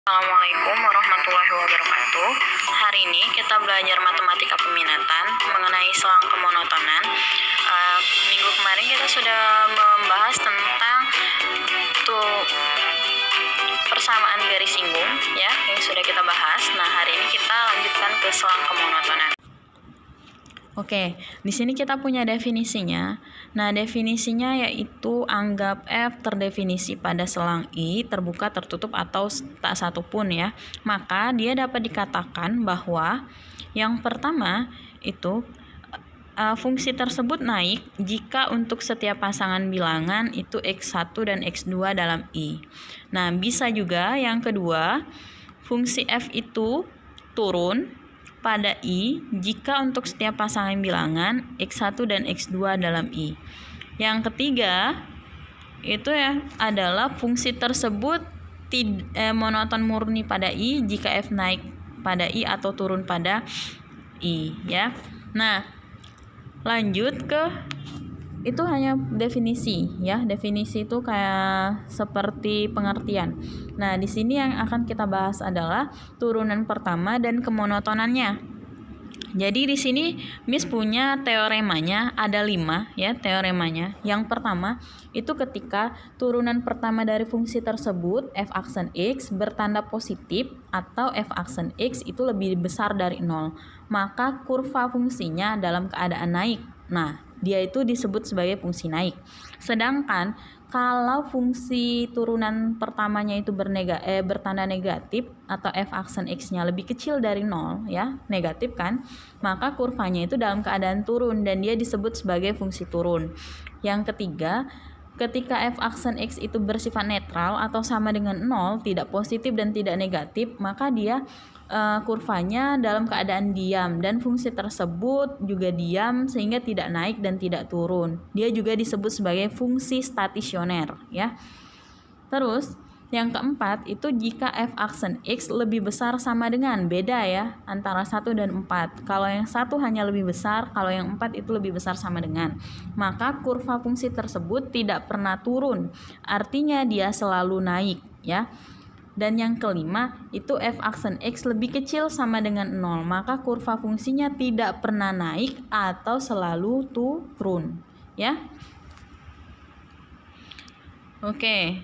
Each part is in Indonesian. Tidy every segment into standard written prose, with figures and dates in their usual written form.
Assalamualaikum warahmatullahi wabarakatuh. Hari ini kita belajar matematika peminatan mengenai selang kemonotonan. Minggu kemarin kita sudah membahas tentang persamaan garis singgung ya, yang sudah kita bahas. Nah, hari ini kita lanjutkan ke selang kemonotonan. Oke, di sini kita punya definisinya. Nah, definisinya yaitu anggap F terdefinisi pada selang I terbuka, tertutup, atau tak satu pun ya. Maka dia dapat dikatakan bahwa yang pertama itu fungsi tersebut naik jika untuk setiap pasangan bilangan itu X1 dan X2 dalam I. Nah, bisa juga yang kedua, fungsi F itu turun pada I jika untuk setiap pasangan bilangan X1 dan X2 dalam I. Yang ketiga itu ya adalah fungsi tersebut monoton murni pada I jika F naik pada I atau turun pada I ya. Nah, lanjut ke itu hanya definisi ya. Definisi itu kayak seperti pengertian. Nah, di sini yang akan kita bahas adalah turunan pertama dan kemonotonannya. Jadi di sini Miss punya teoremanya, ada 5 ya teoremanya. Yang pertama itu ketika turunan pertama dari fungsi tersebut f aksen x bertanda positif atau f aksen x itu lebih besar dari 0, maka kurva fungsinya dalam keadaan naik. Nah, dia itu disebut sebagai fungsi naik. Sedangkan kalau fungsi turunan pertamanya itu bertanda negatif atau f aksen x-nya lebih kecil dari 0 ya, negatif kan, maka kurvanya itu dalam keadaan turun dan dia disebut sebagai fungsi turun. Yang ketiga, ketika f aksen x itu bersifat netral atau sama dengan 0, tidak positif dan tidak negatif, maka dia kurvanya dalam keadaan diam dan fungsi tersebut juga diam sehingga tidak naik dan tidak turun. Dia juga disebut sebagai fungsi stasioner ya. Terus yang keempat itu jika f aksen x lebih besar sama dengan, beda ya antara 1 dan 4. Kalau yang 1 hanya lebih besar, kalau yang 4 itu lebih besar sama dengan, maka kurva fungsi tersebut tidak pernah turun, artinya dia selalu naik ya. Dan yang kelima itu f aksen x lebih kecil sama dengan 0, maka kurva fungsinya tidak pernah naik atau selalu turun ya. Oke,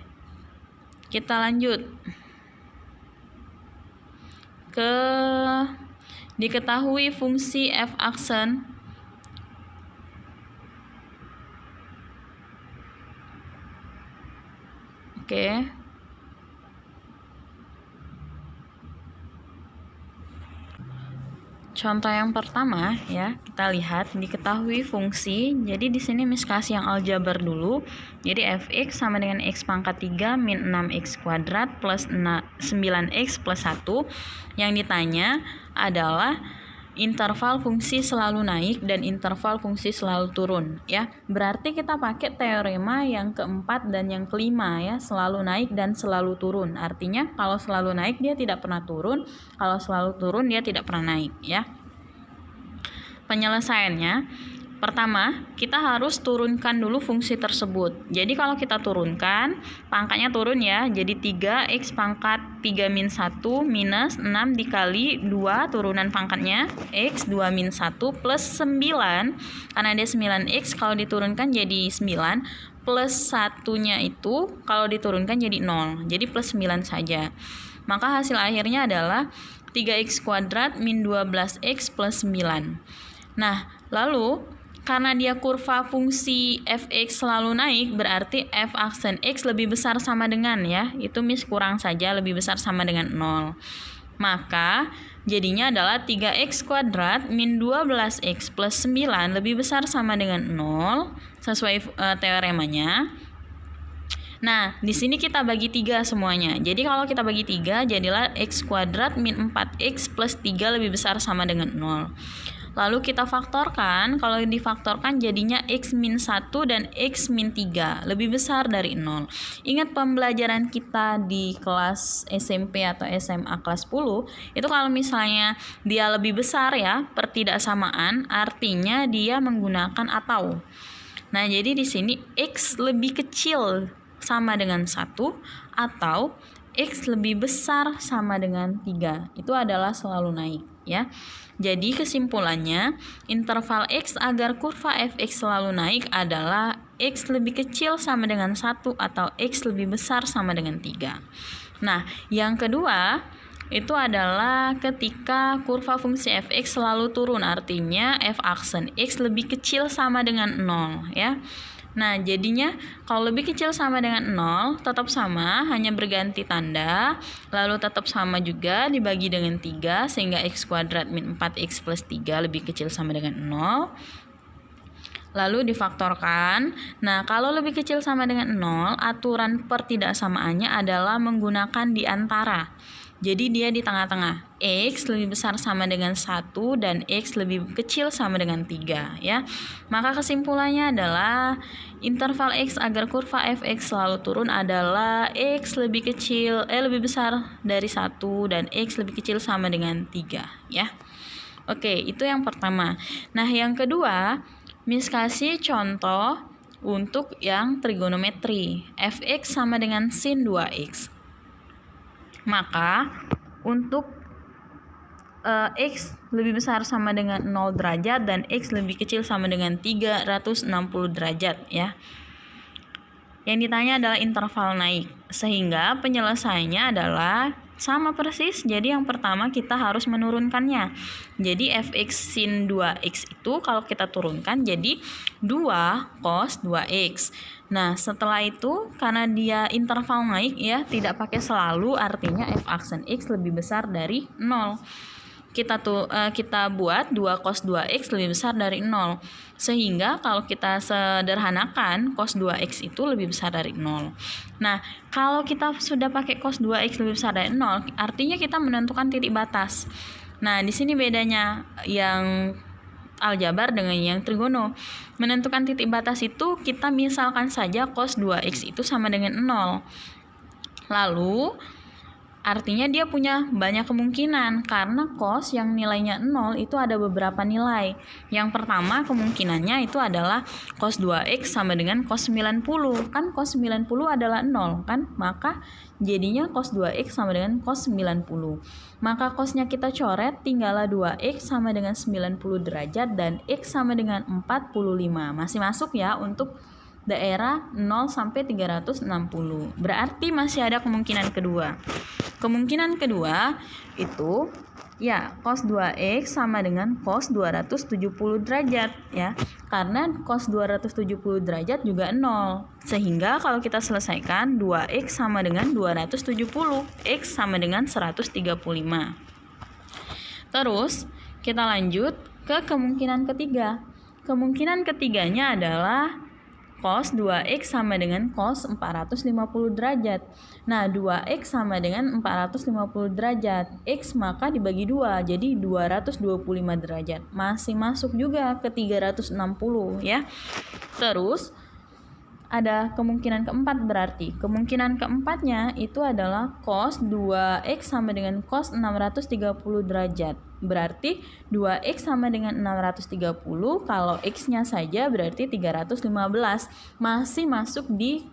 kita lanjut ke diketahui fungsi f aksen Contoh yang pertama ya, kita lihat diketahui fungsi. Jadi di sini Miss kasih yang aljabar dulu. Jadi fx sama dengan x pangkat 3 min 6x kuadrat plus 9x plus 1. Yang ditanya adalah interval fungsi selalu naik dan interval fungsi selalu turun ya. Berarti kita pakai teorema yang keempat dan yang kelima ya, selalu naik dan selalu turun. Artinya kalau selalu naik dia tidak pernah turun, kalau selalu turun dia tidak pernah naik ya. Penyelesaiannya, pertama kita harus turunkan dulu fungsi tersebut. Jadi kalau kita turunkan, pangkatnya turun ya. Jadi 3x pangkat 3 min 1 minus 6 dikali 2 turunan pangkatnya x 2 min 1 plus 9. Karena dia 9x, kalau diturunkan jadi 9 plus 1-nya itu kalau diturunkan jadi 0. Jadi plus 9 saja. Maka hasil akhirnya adalah 3x kuadrat min 12x plus 9. Nah, lalu karena dia kurva fungsi fx selalu naik, berarti f aksen x lebih besar sama dengan ya, itu Miss kurang saja, lebih besar sama dengan 0. Maka jadinya adalah 3x kuadrat min 12x plus 9 lebih besar sama dengan 0 sesuai teoremanya. Nah, di sini kita bagi 3 semuanya. Jadi kalau kita bagi 3 jadilah x kuadrat min 4x plus 3 lebih besar sama dengan 0. Lalu kita faktorkan, kalau difaktorkan jadinya x min 1 dan x min 3 lebih besar dari 0. Ingat pembelajaran kita di kelas SMP atau SMA kelas 10, itu kalau misalnya dia lebih besar ya, pertidaksamaan, artinya dia menggunakan atau. Nah, jadi di sini x lebih kecil sama dengan 1 atau X lebih besar sama dengan 3 itu adalah selalu naik ya. Jadi kesimpulannya, interval X agar kurva fx selalu naik adalah X lebih kecil sama dengan 1 atau X lebih besar sama dengan 3. Nah, yang kedua itu adalah ketika kurva fungsi fx selalu turun, artinya f aksen X lebih kecil sama dengan 0 ya. Nah, jadinya kalau lebih kecil sama dengan 0 tetap sama, hanya berganti tanda, lalu tetap sama juga dibagi dengan 3 sehingga x kuadrat min 4x plus 3 lebih kecil sama dengan 0. Lalu difaktorkan. Nah, kalau lebih kecil sama dengan 0, aturan pertidaksamaannya adalah menggunakan di antara. Jadi dia di tengah-tengah. X lebih besar sama dengan 1 dan X lebih kecil sama dengan 3 ya. Maka kesimpulannya adalah interval X agar kurva fx selalu turun adalah X lebih besar dari 1 dan X lebih kecil sama dengan 3 ya. Oke, itu yang pertama. Nah, yang kedua, Miss kasih contoh untuk yang trigonometri. Fx sama dengan sin 2x. Maka untuk X lebih besar sama dengan 0 derajat dan X lebih kecil sama dengan 360 derajat ya. Yang ditanya adalah interval naik, sehingga penyelesaiannya adalah sama persis. Jadi yang pertama kita harus menurunkannya. Jadi fx sin 2x itu kalau kita turunkan jadi 2 cos 2x. Nah, setelah itu karena dia interval naik ya, tidak pakai selalu, artinya f aksen x lebih besar dari 0. Kita buat 2 cos 2x lebih besar dari 0. Sehingga kalau kita sederhanakan cos 2x itu lebih besar dari 0. Nah, kalau kita sudah pakai cos 2x lebih besar dari 0, artinya kita menentukan titik batas. Nah, di sini bedanya yang aljabar dengan yang trigono. Menentukan titik batas itu kita misalkan saja cos 2x itu sama dengan 0. Lalu artinya dia punya banyak kemungkinan karena cos yang nilainya 0 itu ada beberapa nilai. Yang pertama kemungkinannya itu adalah cos 2x sama dengan cos 90. Kan cos 90 adalah 0 kan? Maka jadinya cos 2x sama dengan cos 90. Maka cosnya kita coret, tinggallah 2x sama dengan 90 derajat dan x sama dengan 45. Masih masuk ya untuk daerah 0 sampai 360. Berarti masih ada kemungkinan kedua. Kemungkinan kedua itu ya cos 2x sama dengan cos 270 derajat ya. Karena cos 270 derajat juga 0. Sehingga kalau kita selesaikan 2x sama dengan 270, x sama dengan 135. Terus kita lanjut ke kemungkinan ketiga. Kemungkinan ketiganya adalah cos 2x sama dengan cos 450 derajat. Nah, 2x sama dengan 450 derajat. X maka dibagi 2, jadi 225 derajat. Masih masuk juga ke 360 ya. Terus ada kemungkinan keempat berarti. Kemungkinan keempatnya itu adalah cos 2x sama dengan cos 630 derajat. Berarti 2x sama dengan 630, kalau x-nya saja berarti 315. Masih masuk di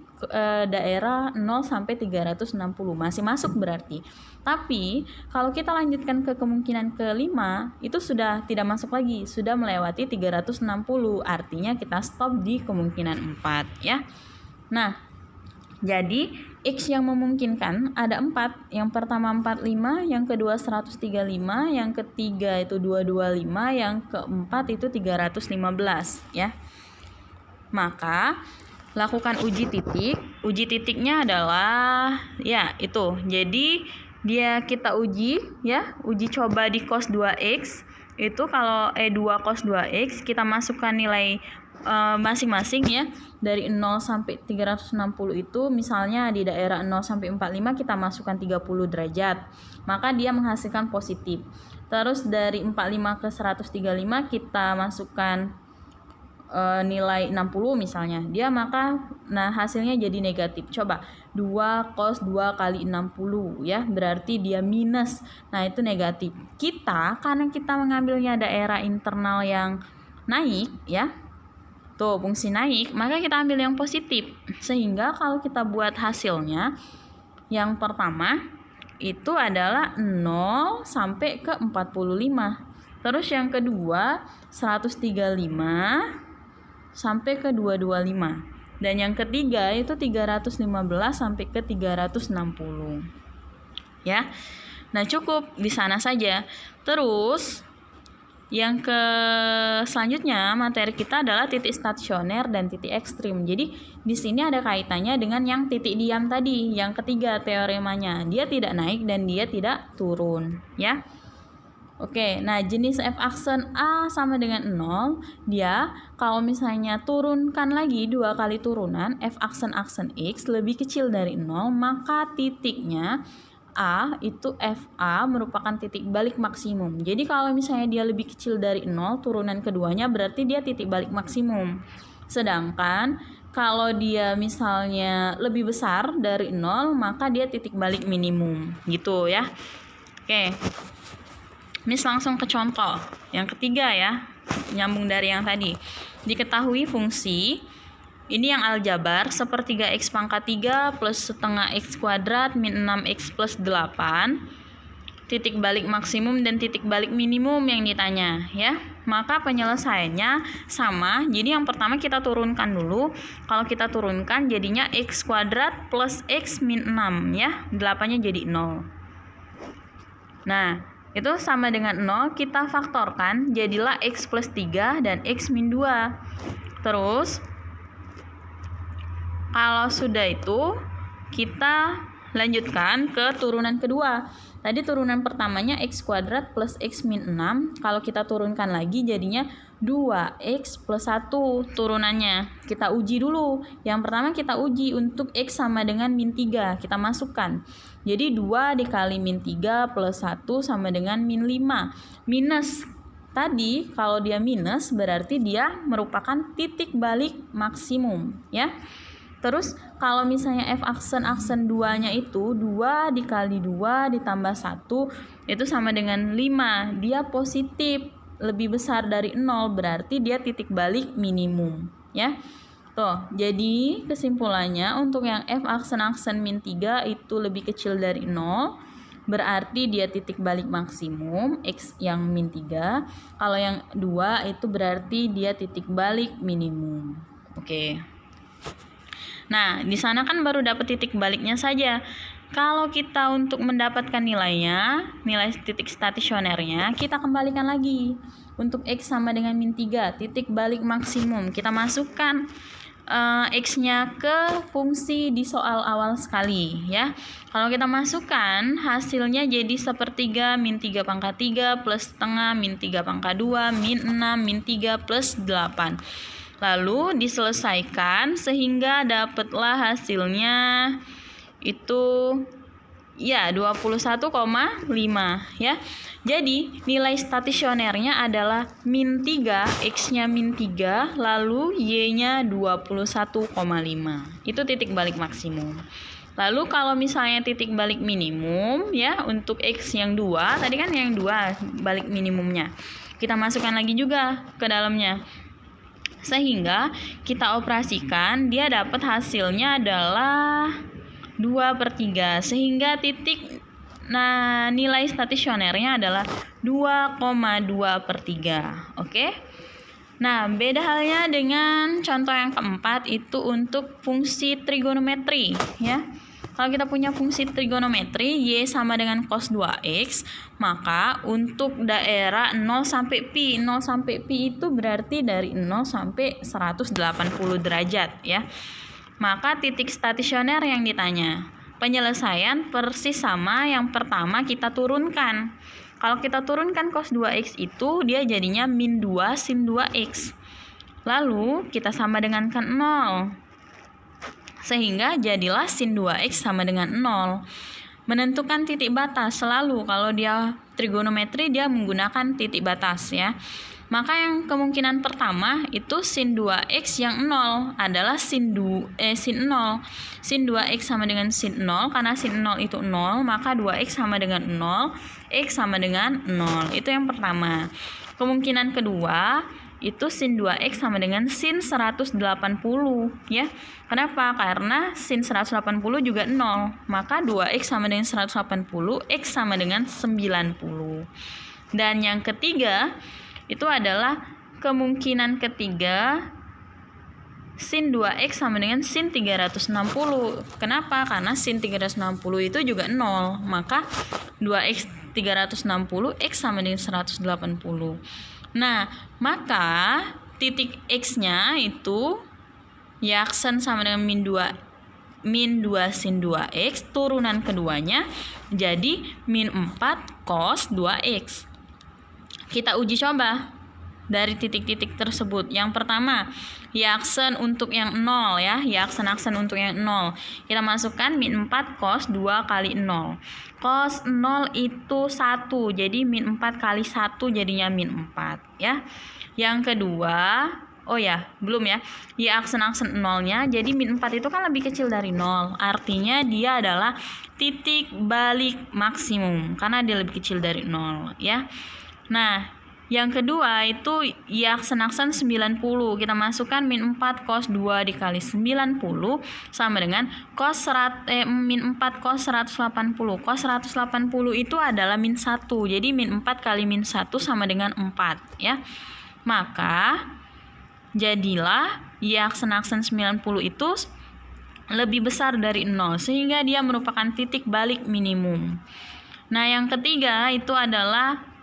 daerah 0 sampai 360. Masih masuk berarti. Tapi kalau kita lanjutkan ke kemungkinan kelima, itu sudah tidak masuk lagi, sudah melewati 360. Artinya kita stop di kemungkinan 4 ya. Nah, jadi X yang memungkinkan ada 4. Yang pertama 45, yang kedua 135, yang ketiga itu 225, yang keempat itu 315 ya. Maka lakukan uji titik. Uji titiknya adalah ya itu. Jadi kita uji ya, uji coba di cos 2x. Itu kalau 2 cos 2x kita masukkan nilai masing-masing ya. Dari 0 sampai 360 itu misalnya di daerah 0 sampai 45 kita masukkan 30 derajat. Maka dia menghasilkan positif. Terus dari 45 ke 135 kita masukkan nilai 60 misalnya. Nah hasilnya jadi negatif. Coba 2 cos 2 kali 60 ya, berarti dia minus. Nah itu negatif. Karena kita mengambilnya daerah internal yang naik ya, tuh fungsi naik, maka kita ambil yang positif. Sehingga kalau kita buat hasilnya Yang pertama itu adalah 0 sampai ke 45. Terus yang kedua 135 sampai ke 225. Dan yang ketiga itu 315 sampai ke 360. Ya. Nah, cukup di sana saja. Terus yang selanjutnya materi kita adalah titik stasioner dan titik ekstrim. Jadi di sini ada kaitannya dengan yang titik diam tadi, yang ketiga teoremanya. Dia tidak naik dan dia tidak turun, ya. Oke, nah jenis f-aksen A sama dengan 0, dia kalau misalnya turunkan lagi 2 kali turunan f-aksen X lebih kecil dari 0, maka titiknya A itu FA merupakan titik balik maksimum. Jadi kalau misalnya dia lebih kecil dari 0, turunan keduanya berarti dia titik balik maksimum. Sedangkan kalau dia misalnya lebih besar dari 0, maka dia titik balik minimum. Gitu ya. Oke. Mis langsung ke contoh. Yang ketiga ya, nyambung dari yang tadi. Diketahui fungsi ini yang aljabar, sepertiga x pangkat 3 plus setengah x kuadrat min 6x plus 8. Titik balik maksimum dan titik balik minimum yang ditanya ya. Maka penyelesaiannya sama. Jadi yang pertama kita turunkan dulu. Kalau kita turunkan jadinya x kuadrat plus x min 6 ya. 8-nya jadi 0. Nah, itu sama dengan 0, kita faktorkan jadilah x plus 3 dan x min 2. Terus kalau sudah itu, kita lanjutkan ke turunan kedua. Tadi turunan pertamanya x kuadrat plus x min 6. Kalau kita turunkan lagi jadinya 2x plus 1 turunannya. Kita uji dulu. Yang pertama kita uji untuk x sama dengan min 3. Kita masukkan. Jadi 2 dikali min 3 plus 1 sama dengan min 5. Minus. Tadi kalau dia minus berarti dia merupakan titik balik maksimum. Ya. Terus kalau misalnya f-aksen 2-nya itu 2 dikali 2 ditambah 1 itu sama dengan 5. Dia positif, lebih besar dari 0, berarti dia titik balik minimum, ya. Tuh, jadi kesimpulannya untuk yang f-aksen min 3 itu lebih kecil dari 0, berarti dia titik balik maksimum x yang min 3. Kalau yang 2 itu berarti dia titik balik minimum. Oke. Nah, di sana kan baru dapat titik baliknya saja. Kalau kita untuk mendapatkan nilainya, nilai titik stasionernya, kita kembalikan lagi. Untuk x sama dengan min 3, titik balik maksimum. Kita masukkan x-nya ke fungsi di soal awal sekali, ya. Kalau kita masukkan, hasilnya jadi sepertiga min 3 pangkat 3 plus setengah min 3 pangkat 2 min 6 min 3 plus 8. Lalu diselesaikan sehingga dapatlah hasilnya itu ya 21,5 ya. Jadi nilai stasionernya adalah min 3, x-nya min 3, lalu y-nya 21,5. Itu titik balik maksimum. Lalu kalau misalnya titik balik minimum ya untuk x yang 2, tadi kan yang 2 balik minimumnya. Kita masukkan lagi juga ke dalamnya. Sehingga kita operasikan, dia dapat hasilnya adalah 2/3. Sehingga nilai stasionernya adalah 2,2/3. Oke? Nah, beda halnya dengan contoh yang keempat itu untuk fungsi trigonometri, ya. Kalau kita punya fungsi trigonometri y sama dengan cos 2x, maka untuk daerah 0 sampai pi, 0 sampai pi itu berarti dari 0 sampai 180 derajat ya. Maka titik stasioner yang ditanya. Penyelesaian persis sama yang pertama kita turunkan. Kalau kita turunkan cos 2x itu dia jadinya min 2 sin 2x. Lalu kita sama dengankan 0. Sehingga jadilah sin 2x sama dengan 0. Menentukan titik batas selalu kalau dia trigonometri dia menggunakan titik batas ya. Maka yang kemungkinan pertama itu sin 2x yang 0 adalah sin 0. Sin 2x sama dengan sin 0 karena sin 0 itu 0, maka 2x sama dengan 0, x sama dengan 0. Itu yang pertama. Kemungkinan kedua itu sin 2x sama dengan sin 180 ya. Kenapa? Karena sin 180 juga 0. Maka 2x sama dengan 180, x sama dengan 90. Dan yang ketiga itu adalah kemungkinan ketiga sin 2x sama dengan sin 360. Kenapa? Karena sin 360 itu juga 0. Maka 2x 360, x sama dengan 180. Nah, maka titik x-nya itu yaksen sama dengan min 2 sin 2x, turunan keduanya jadi min 4 cos 2x. Kita uji coba dari titik-titik tersebut. Yang pertama, yaksen untuk yang 0 ya, yaksen untuk yang 0. Kita masukkan min 4 cos 2 kali 0. Cos 0 itu 1, jadi min 4 kali 1 jadinya min 4 ya. Yang kedua, belum ya. Yaksen 0-nya, jadi min 4 itu kan lebih kecil dari 0. Artinya dia adalah titik balik maksimum karena dia lebih kecil dari 0 ya. Nah, yang kedua itu yaksen 90. Kita masukkan min 4 cos 2 dikali 90 sama dengan min 4 cos 180. Cos 180 itu adalah min 1. Jadi min 4 kali min 1 sama dengan 4 ya. Maka jadilah yaksen 90 itu lebih besar dari 0 sehingga dia merupakan titik balik minimum. Nah, yang ketiga itu adalah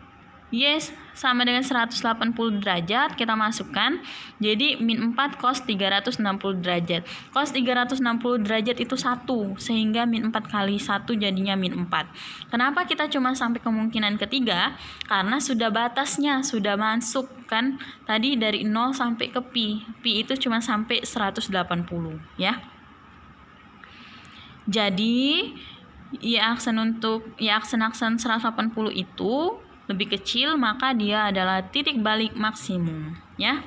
y sama dengan 180 derajat, kita masukkan jadi min 4 cos 360 derajat. Cos 360 derajat itu 1, sehingga min 4 kali 1 jadinya min 4. Kenapa kita cuma sampai kemungkinan ketiga? Karena sudah batasnya, sudah masuk kan tadi dari 0 sampai ke pi. Pi itu cuma sampai 180 ya. Jadi yaksen 180 itu lebih kecil, maka dia adalah titik balik maksimum ya.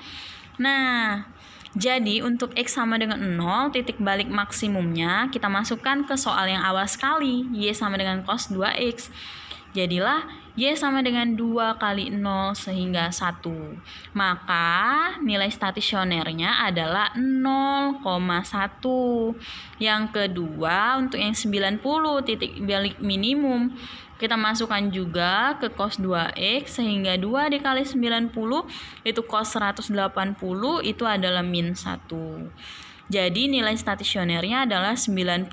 Nah, jadi untuk x sama dengan 0, titik balik maksimumnya kita masukkan ke soal yang awal sekali, y sama dengan cos 2x. Jadilah y sama dengan 2 kali 0 sehingga 1. Maka nilai stasionernya adalah 0,1. Yang kedua, untuk yang 90 titik balik minimum, kita masukkan juga ke cos 2x sehingga 2 dikali 90 itu cos 180 itu adalah min 1. Jadi nilai stasionernya adalah 90,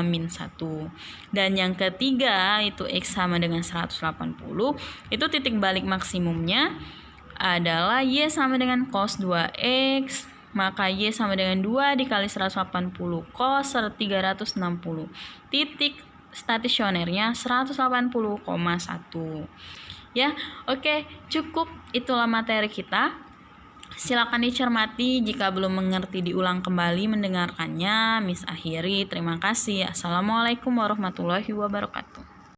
min 1. Dan yang ketiga itu x sama dengan 180, itu titik balik maksimumnya adalah y sama dengan cos 2x, maka y sama dengan 2 dikali 180 cos 360. Titik stasionernya 180,1 ya. Oke, cukup, itulah materi kita. Silakan dicermati, jika belum mengerti diulang kembali mendengarkannya. Miss akhiri, terima kasih. Assalamualaikum warahmatullahi wabarakatuh.